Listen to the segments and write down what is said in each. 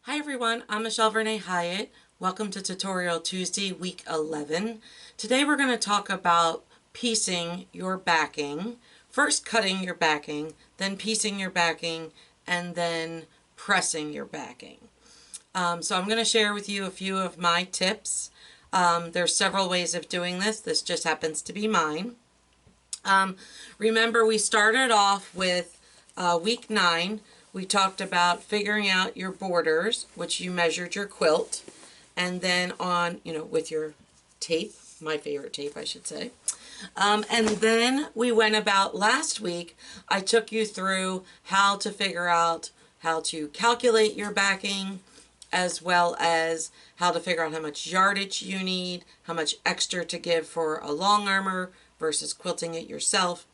Hi everyone, I'm Renee Hiatt. Welcome to Tutorial Tuesday, week 11. Today we're going to talk about piecing your backing. First cutting your backing, then piecing your backing, and then pressing your backing. So I'm going to share with you a few of my tips. There's several ways of doing this. This just happens to be mine. Remember, we started off with week 9. We talked about figuring out your borders, which you measured your quilt, and then on, with your tape, my favorite tape, I should say. And then we went about last week, I took you through how to figure out how to calculate your backing, as well as how to figure out how much yardage you need, how much extra to give for a long armor versus quilting it yourself.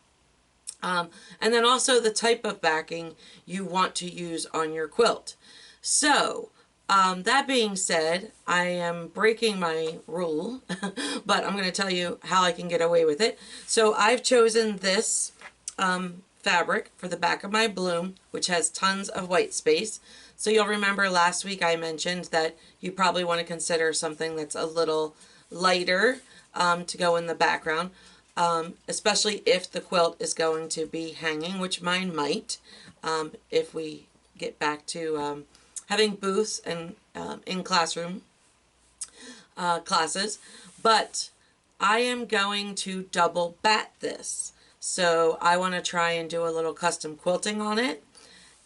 And then also the type of backing you want to use on your quilt. So, that being said, I am breaking my rule, but I'm going to tell you how I can get away with it. So I've chosen this fabric for the back of my bloom, which has tons of white space. So you'll remember last week I mentioned that you probably want to consider something that's a little lighter to go in the background. Especially if the quilt is going to be hanging, which mine might, if we get back to having booths and in classroom classes. But I am going to double bat this. So I want to try and do a little custom quilting on it.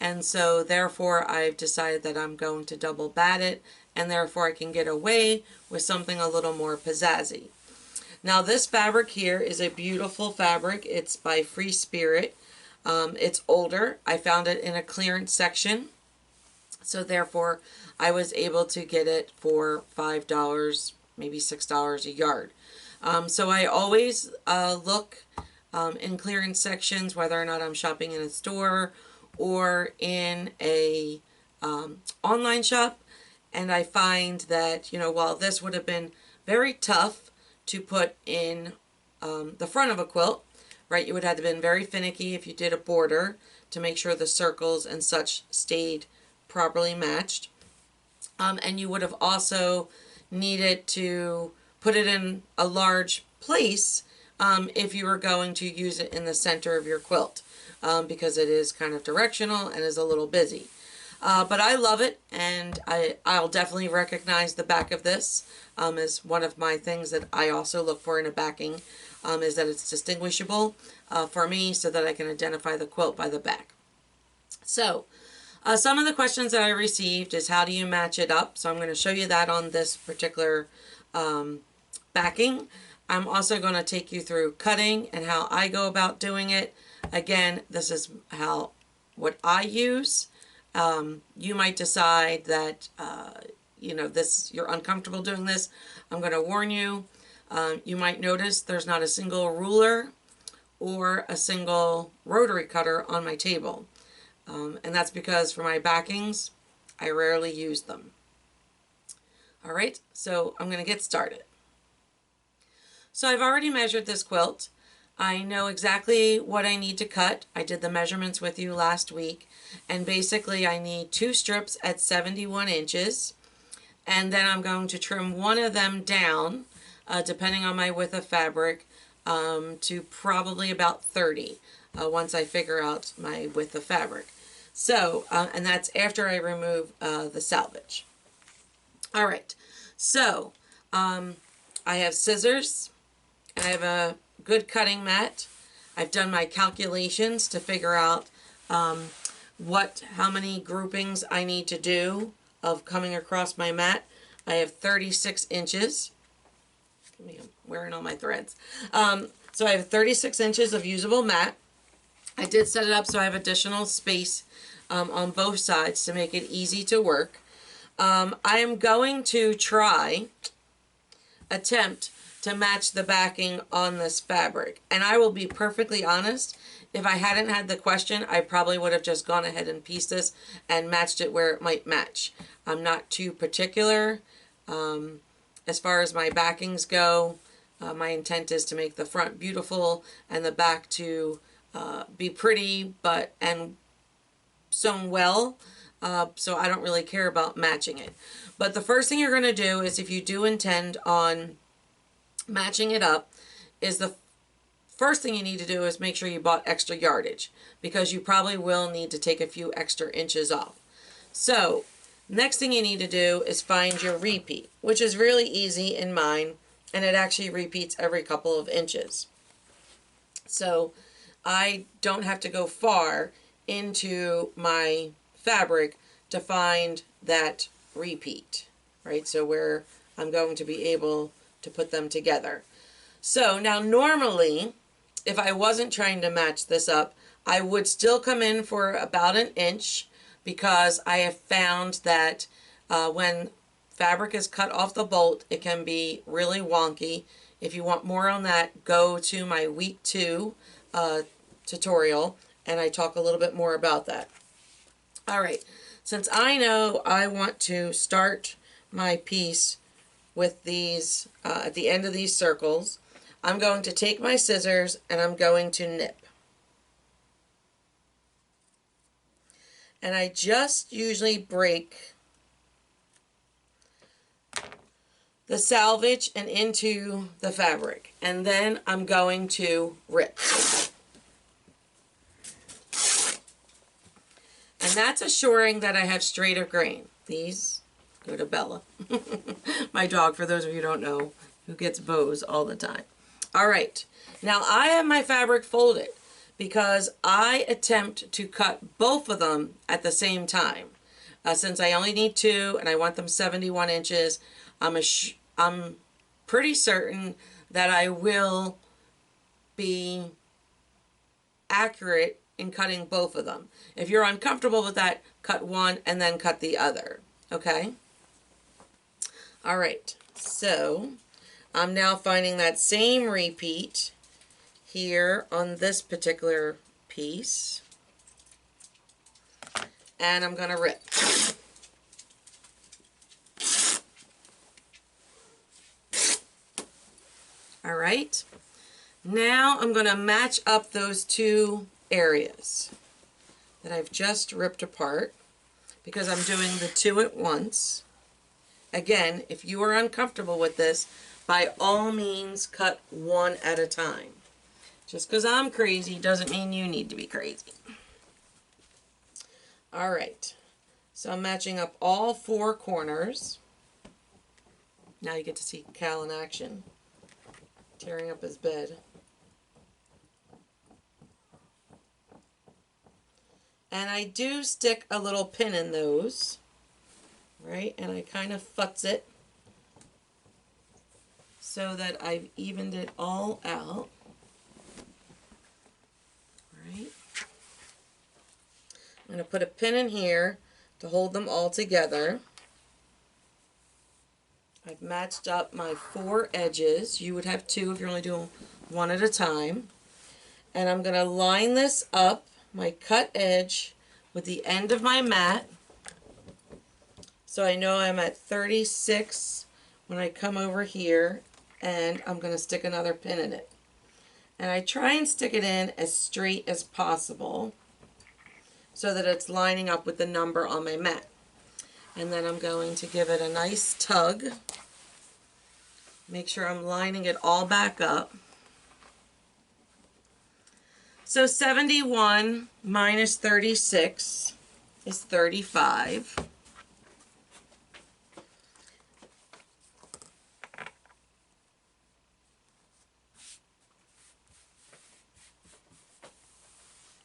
And so therefore I've decided that I'm going to double bat it, and therefore I can get away with something a little more pizzazzy. Now this fabric here is a beautiful fabric. It's by Free Spirit. It's older. I found it in a clearance section. So therefore I was able to get it for $5, maybe $6 a yard. So I always look in clearance sections, whether or not I'm shopping in a store or in a online shop. And I find that, while this would have been very tough to put in the front of a quilt, right? You would have been very finicky if you did a border to make sure the circles and such stayed properly matched. And you would have also needed to put it in a large place if you were going to use it in the center of your quilt, because it is kind of directional and is a little busy. But I love it, and I'll definitely recognize the back of this as one of my things that I also look for in a backing, is that it's distinguishable for me so that I can identify the quilt by the back. So, some of the questions that I received is how do you match it up? So I'm going to show you that on this particular backing. I'm also going to take you through cutting and how I go about doing it. Again, this is what I use. You might decide that, you're uncomfortable doing this. I'm going to warn you. You might notice there's not a single ruler or a single rotary cutter on my table. And that's because for my backings, I rarely use them. All right, so I'm going to get started. So I've already measured this quilt. I know exactly what I need to cut. I did the measurements with you last week. And basically I need 2 strips at 71 inches. And then I'm going to trim one of them down, depending on my width of fabric, to probably about 30 once I figure out my width of fabric. So, and that's after I remove the salvage. All right, so I have scissors, and I have a good cutting mat. I've done my calculations to figure out how many groupings I need to do of coming across my mat. I have 36 inches. I'm wearing all my threads. So I have 36 inches of usable mat. I did set it up so I have additional space on both sides to make it easy to work. I am going to attempt to match the backing on this fabric. And I will be perfectly honest, if I hadn't had the question, I probably would have just gone ahead and pieced this and matched it where it might match. I'm not too particular. As far as my backings go, my intent is to make the front beautiful and the back to be pretty and sewn well, so I don't really care about matching it. But the first thing you're going to do is, if you do intend on matching it up, is the first thing you need to do is make sure you bought extra yardage, because you probably will need to take a few extra inches off. So next thing you need to do is find your repeat, which is really easy in mine, and it actually repeats every couple of inches. So I don't have to go far into my fabric to find that repeat, right? So where I'm going to be able to put them together. So now normally, if I wasn't trying to match this up, I would still come in for about an inch, because I have found that when fabric is cut off the bolt, it can be really wonky. If you want more on that, go to my week 2 tutorial, and I talk a little bit more about that. All right, since I know I want to start my piece with these at the end of these circles, I'm going to take my scissors and I'm going to nip. And I just usually break the salvage and into the fabric, and then I'm going to rip. And that's assuring that I have straighter grain. These go to Bella, my dog, for those of you who don't know, who gets bows all the time. All right, now I have my fabric folded because I attempt to cut both of them at the same time. Since I only need 2 and I want them 71 inches, I'm pretty certain that I will be accurate in cutting both of them. If you're uncomfortable with that, cut one and then cut the other, okay? All right, so I'm now finding that same repeat here on this particular piece, and I'm going to rip. All right, now I'm going to match up those 2 areas that I've just ripped apart, because I'm doing the 2 at once. Again, if you are uncomfortable with this, by all means cut one at a time. Just because I'm crazy doesn't mean you need to be crazy. All right, so I'm matching up all 4 corners. Now you get to see Cal in action, tearing up his bed. And I do stick a little pin in those, right? And I kind of futz it so that I've evened it all out, right? I'm going to put a pin in here to hold them all together. I've matched up my 4 edges. You would have 2 if you're only doing one at a time. And I'm going to line this up, my cut edge, with the end of my mat, so I know I'm at 36 when I come over here, and I'm going to stick another pin in it. And I try and stick it in as straight as possible so that it's lining up with the number on my mat. And then I'm going to give it a nice tug. Make sure I'm lining it all back up. So 71 minus 36 is 35.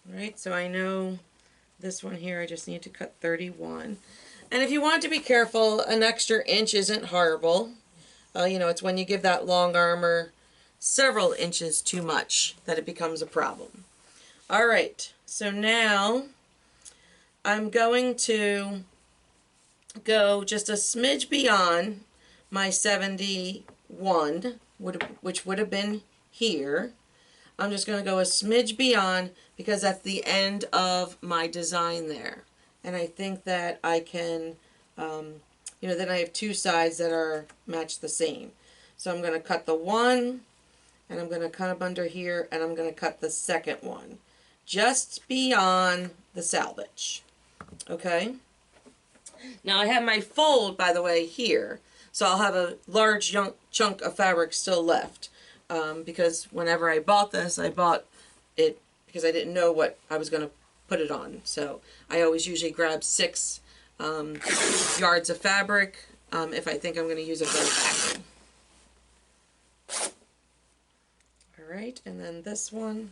All right, so I know this one here, I just need to cut 31. And if you want to be careful, an extra inch isn't horrible. You know, it's when you give that long armor several inches too much that it becomes a problem. All right, so now I'm going to go just a smidge beyond my 71, which would have been here. I'm just going to go a smidge beyond because that's the end of my design there. And I think that I can, you know, then I have 2 sides that are matched the same. So I'm going to cut the one, and I'm going to cut up under here, and I'm going to cut the second one just beyond the salvage. Okay? Now I have my fold, by the way, here. So I'll have a large chunk of fabric still left. Because whenever I bought this, I bought it because I didn't know what I was going to put it on. So I always usually grab 6 yards of fabric if I think I'm going to use it for a backing. Alright, and then this one.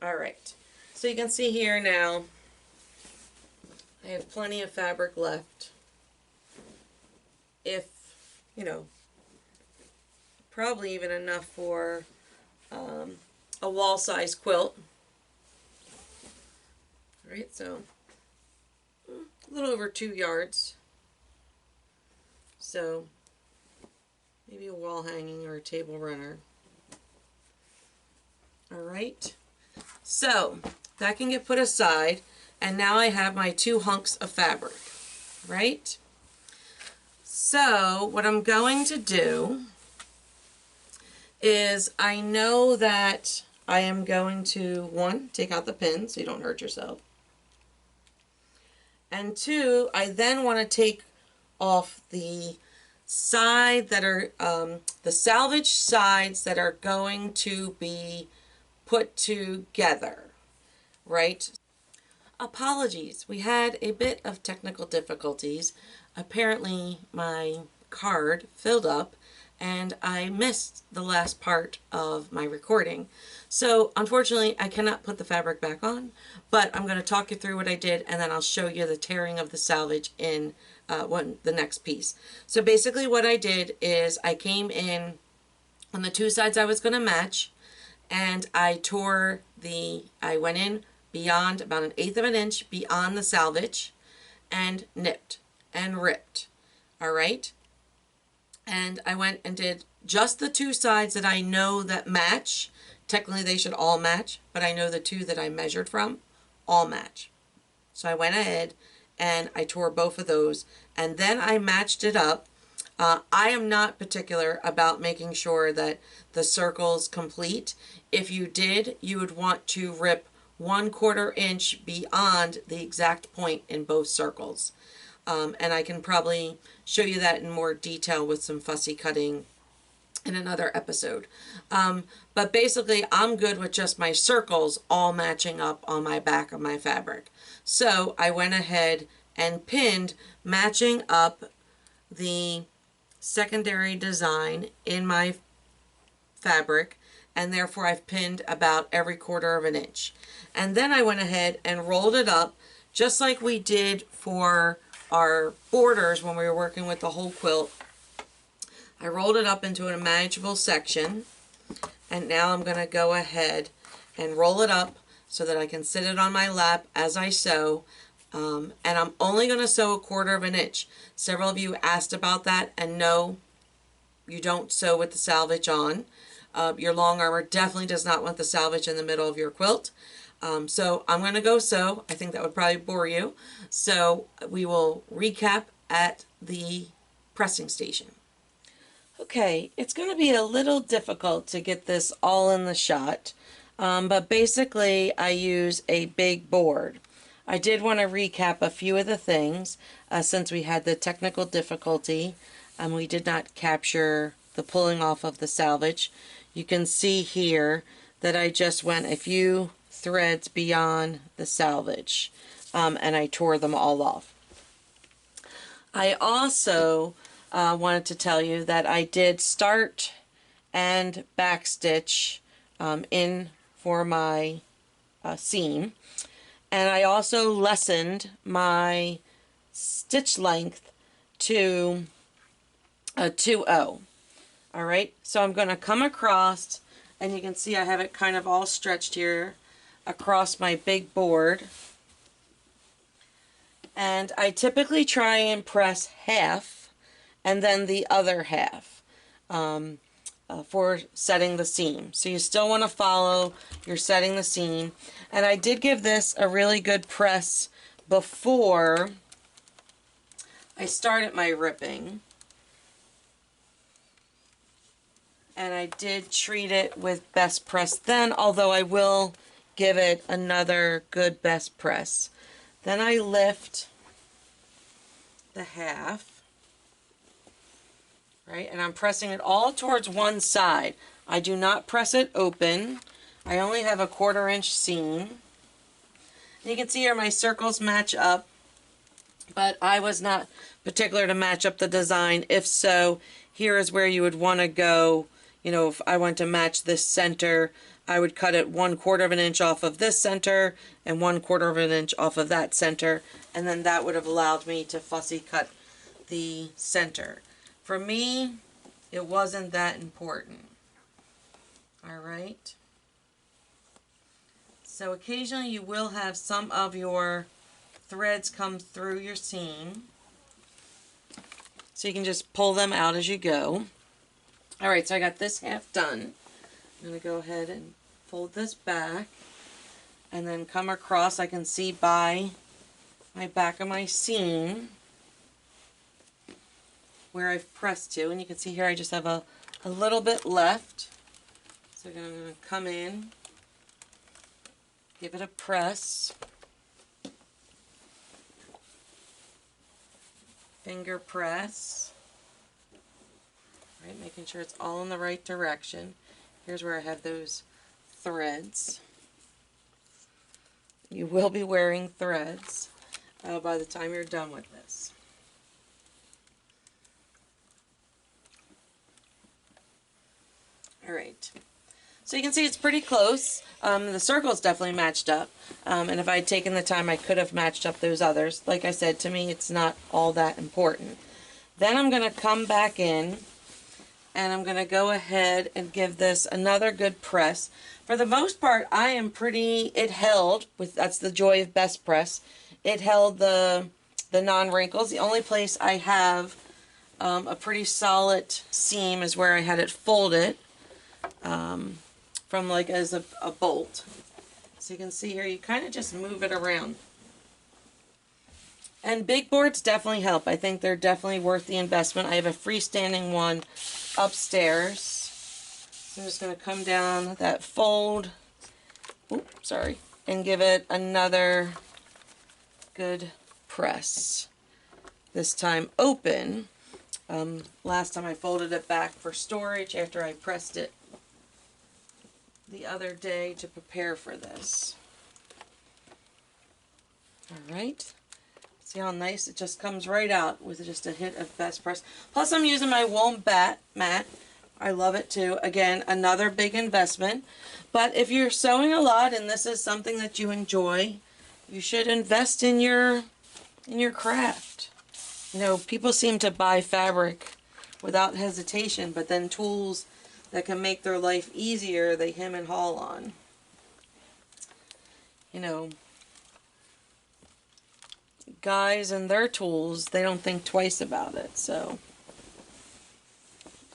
Alright, so you can see here now, I have plenty of fabric left. If, you know, probably even enough for a wall size quilt. Alright, so a little over 2 yards. So maybe a wall hanging or a table runner. Alright, so that can get put aside, and now I have my 2 hunks of fabric, right? So what I'm going to do is, I know that I am going to, 1, take out the pin so you don't hurt yourself, and 2, I then want to take off the side that are the salvage sides that are going to be put together, right? Apologies, we had a bit of technical difficulties. Apparently my card filled up and I missed the last part of my recording. So unfortunately I cannot put the fabric back on, but I'm going to talk you through what I did, and then I'll show you the tearing of the salvage in the next piece. So basically what I did is I came in on the 2 sides I was going to match, and I went in beyond about 1/8 of an inch beyond the salvage and nipped and ripped. Alright, and I went and did just the 2 sides that I know that match. Technically they should all match, but I know the 2 that I measured from all match. So I went ahead and I tore both of those, and then I matched it up. I am not particular about making sure that the circle's complete. If you did, you would want to rip 1/4 inch beyond the exact point in both circles. And I can probably show you that in more detail with some fussy cutting in another episode. But basically I'm good with just my circles all matching up on my back of my fabric. So I went ahead and pinned, matching up the secondary design in my fabric, and therefore I've pinned about every 1/4 of an inch. And then I went ahead and rolled it up just like we did for our borders when we were working with the whole quilt. I rolled it up into a manageable section, and now I'm going to go ahead and roll it up so that I can sit it on my lap as I sew. And I'm only going to sew 1/4 of an inch. Several of you asked about that, and no, you don't sew with the salvage on. Your long armor definitely does not want the salvage in the middle of your quilt. So I'm going to go sew. I think that would probably bore you. So we will recap at the pressing station. Okay, it's going to be a little difficult to get this all in the shot, but basically I use a big board. I did want to recap a few of the things since we had the technical difficulty and we did not capture the pulling off of the salvage. You can see here that I just went a few threads beyond the salvage and I tore them all off. I also wanted to tell you that I did start and backstitch in for my seam, and I also lessened my stitch length to a 2/0. Alright, so I'm going to come across, and you can see I have it kind of all stretched here across my big board, and I typically try and press half and then the other half for setting the seam. So you still want to follow your setting the seam, and I did give this a really good press before I started my ripping, and I did treat it with best press then, although I will give it another good best press. Then I lift the half, right, and I'm pressing it all towards one side. I do not press it open. I only have a 1/4 inch seam. And you can see here my circles match up, but I was not particular to match up the design. If so, here is where you would want to go. You know, if I want to match this center, I would cut it 1/4 of an inch off of this center and 1/4 of an inch off of that center, and then that would have allowed me to fussy cut the center. For me, it wasn't that important. All right. So occasionally you will have some of your threads come through your seam. So you can just pull them out as you go. All right, so I got this half done. I'm going to go ahead and fold this back and then come across. I can see by my back of my seam where I've pressed to, and you can see here I just have a little bit left. So I'm going to come in, give it a press, finger press, right, making sure it's all in the right direction. Here's where I have those threads. You will be wearing threads by the time you're done with this. All right. So you can see it's pretty close. The circles definitely matched up. And if I had taken the time, I could have matched up those others. Like I said, to me, it's not all that important. Then I'm going to come back in and I'm going to go ahead and give this another good press. For the most part, I am pretty, it held, that's the joy of best press. It held the non-wrinkles. The only place I have a pretty solid seam is where I had it folded. From like as a bolt. So you can see here, you kind of just move it around. And big boards definitely help. I think they're definitely worth the investment. I have a freestanding one upstairs. So I'm just going to come down that fold, and give it another good press. This time open. Last time I folded it back for storage after I pressed it the other day to prepare for this. Alright, see how nice it just comes right out with just a hit of best press. Plus I'm using my wool mat. I love it too. Again, another big investment. But if you're sewing a lot and this is something that you enjoy, you should invest in your craft. You know, people seem to buy fabric without hesitation, but then tools that can make their life easier, they hem and haul on. You know, guys and their tools, they don't think twice about it, so.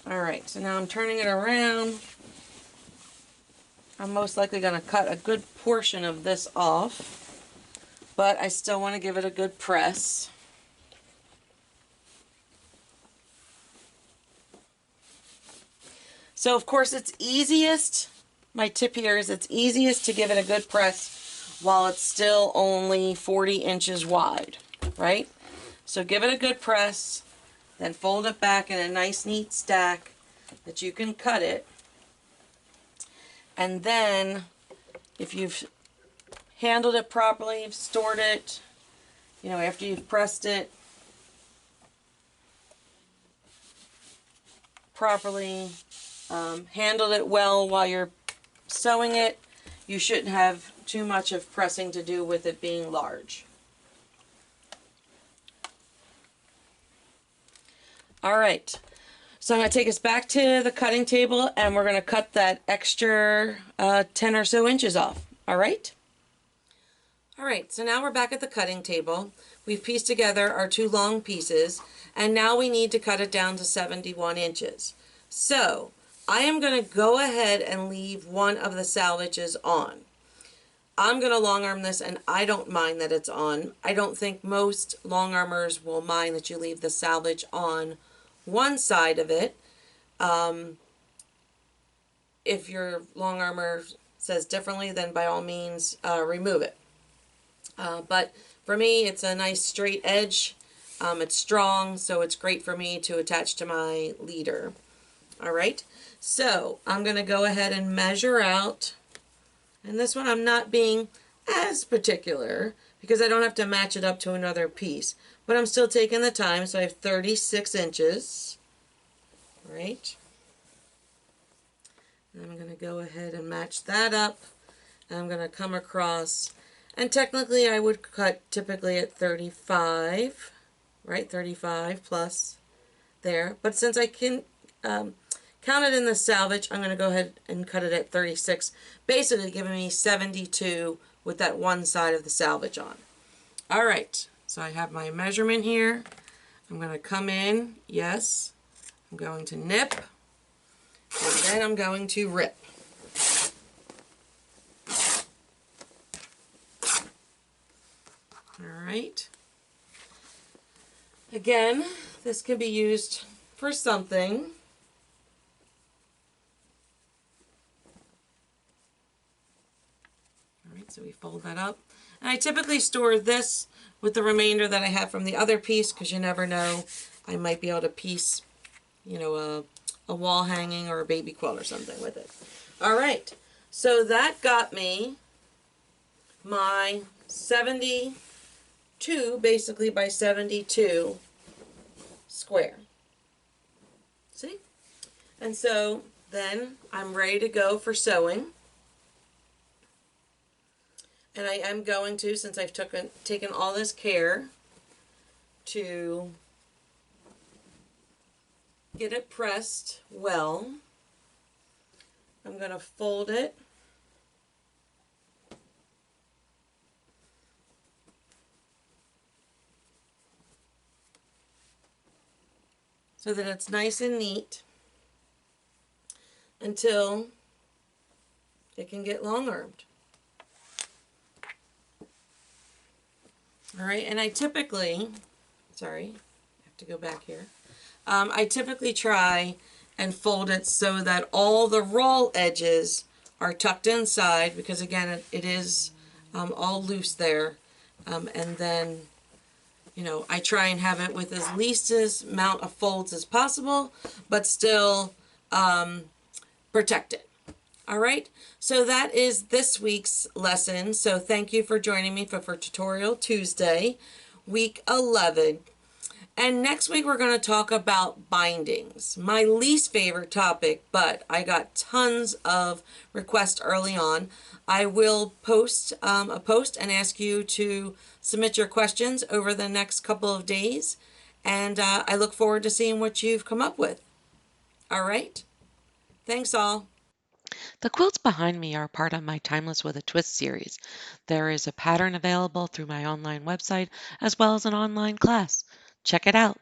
Alright, so now I'm turning it around. I'm most likely going to cut a good portion of this off, but I still want to give it a good press. So of course it's easiest, my tip here is it's easiest to give it a good press while it's still only 40 inches wide, right? So give it a good press, then fold it back in a nice neat stack that you can cut it. And then if you've handled it properly, you've stored it, you know, after you've pressed it properly, handled it well while you're sewing it, you shouldn't have too much of pressing to do with it being large. Alright, so I'm going to take us back to the cutting table and we're going to cut that extra 10 or so inches off. Alright? Alright, so now we're back at the cutting table. We've pieced together our two long pieces and now we need to cut it down to 71 inches. So, I am going to go ahead and leave one of the salvages on. I'm going to long arm this and I don't mind that it's on. I don't think most long armers will mind that you leave the salvage on one side of it. If your long armer says differently, then by all means remove it. But for me, it's a nice straight edge. It's strong, so it's great for me to attach to my leader. All right, so I'm going to go ahead and measure out. And this one I'm not being as particular because I don't have to match it up to another piece. But I'm still taking the time, so I have 36 inches. Right. And I'm going to go ahead and match that up. And I'm going to come across, and technically I would cut typically at 35, right? 35 plus there. But since I can count it in the salvage, I'm going to go ahead and cut it at 36, basically giving me 72 with that one side of the salvage on. All right, so I have my measurement here. I'm going to come in, yes, I'm going to nip, and then I'm going to rip. All right. Again, this can be used for something. All right, so we fold that up. And I typically store this with the remainder that I have from the other piece because you never know. I might be able to piece, you know, a wall hanging or a baby quilt or something with it. All right, so that got me my 72 basically by 72 square. See? And so then I'm ready to go for sewing. And I am going to, since I've taken all this care to get it pressed well, I'm going to fold it so that it's nice and neat until it can get long-armed. All right, and I typically, sorry, I have to go back here. I typically try and fold it so that all the roll edges are tucked inside because again, it is all loose there. And then, you know, I try and have it with as least as amount of folds as possible, but still protect it. All right, so that is this week's lesson. So thank you for joining me for Tutorial Tuesday, week 11. And next week we're going to talk about bindings, my least favorite topic, but I got tons of requests early on. I will post a post and ask you to submit your questions over the next couple of days. And I look forward to seeing what you've come up with. All right, thanks all. The quilts behind me are part of my Timeless with a Twist series. There is a pattern available through my online website as well as an online class. Check it out.